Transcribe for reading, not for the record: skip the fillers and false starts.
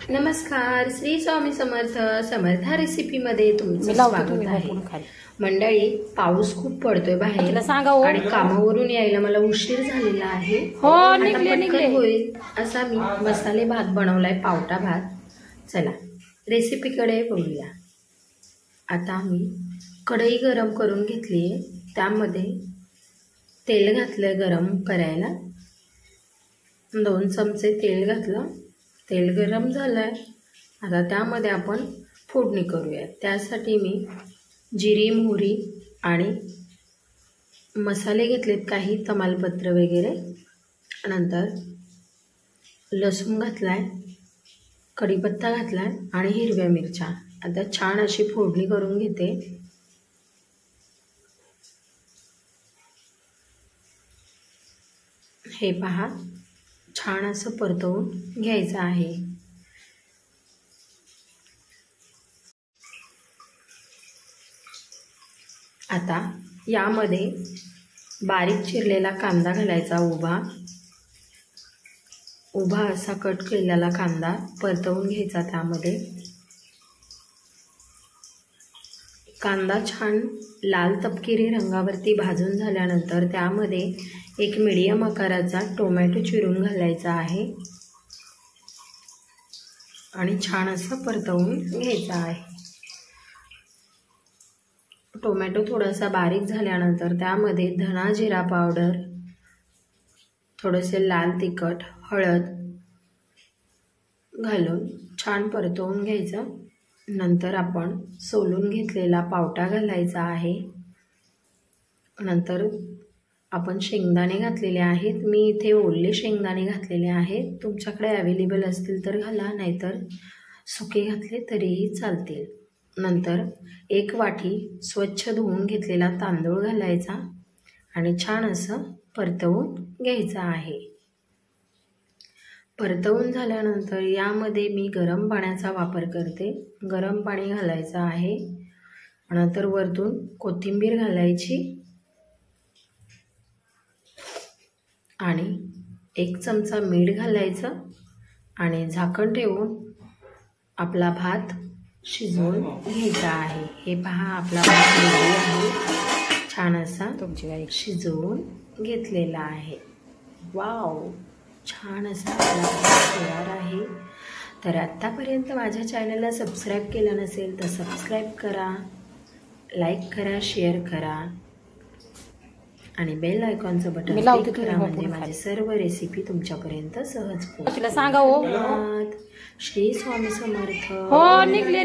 नमस्कार, श्री स्वामी समर्थ. समर्था रेसिपी मध्ये तुमचं स्वागत आहे. मंडळी, पाऊस खूप पडतोय बाहेर आणि कामावरून यायला मला उशीर झालेला आहे. पटकन होईल असा मी मसाले भात बनवलाय, पावटा भात. चला रेसिपीकडे बघूया. आता मी कढई गरम करून घेतली आहे, त्यामध्ये तेल घातलं गरम करायला. 2 चमचे तेल घातलं. तेल गरम झालंय. आता त्यामध्ये आपण फोडणी करूया. त्यासाठी मी जिरी, मोहरी आणि मसाले घेतलेत, काही तमालपत्र वगैरे. नंतर लसूण घातलाय, कढीपत्ता घातलाय आणि हिरव्या मिरच्या. आता छान अशी फोडणी करून घेते. हे पहा, छान असं परतवून घ्यायचं आहे. आता यामध्ये बारीक चिरलेला कांदा घालायचा. उभा असा कट केलेला कांदा परतवून घ्यायचा. त्यामध्ये कांदा छान लाल तपकिरी रंगावरती भाजून झाल्यानंतर त्यामध्ये एक मीडियम आकाराचा टोमॅटो चिरून घालायचा आहे आणि छान असं परतवून घ्यायचं आहे. टोमॅटो थोडासा बारीक झाल्यानंतर त्यामध्ये धना जिरा पावडर, थोडेसे लाल तिखट, हळद घालून छान परतवून घ्यायचं. नंतर आपण सोलून घेतलेला पावटा घालायचा आहे. नंतर आपण शेंगदाणे घातलेले आहेत. मी इथे ओले शेंगदाणे घातलेले आहेत. तुमच्याकडे अवेलेबल असतील तर घाला, नाहीतर सुके घातले तरीही चालतील. नंतर 1 वाटी स्वच्छ धुवून घेतलेला तांदूळ घालायचा आणि छान असं परतवून घ्यायचं आहे. परतवून झाल्यानंतर यामध्ये मी गरम पाण्याचा वापर करते. गरम पाणी घालायचं आहे. नंतर वरतून कोथिंबीर घालायची आणि 1 चमचा मीठ घालायचं आणि झाकण ठेवून आपला भात शिजवून घ्यायचा आहे. हे पहा, आपला भात रेडी आहे. छान असा शिजवून घेतलेला आहे. वाव, छान असा आपला भात तयार आहे. तर आत्तापर्यंत माझ्या चॅनलला सबस्क्राईब केलं नसेल तर सबस्क्राईब करा, लाईक करा, शेअर करा आणि बेल आयकॉनचं बटन क्लिक करा, म्हणजे माझे सर्व रेसिपी तुमच्यापर्यंत सहज पोहोचतील. श्री स्वामी समर्थ. निघले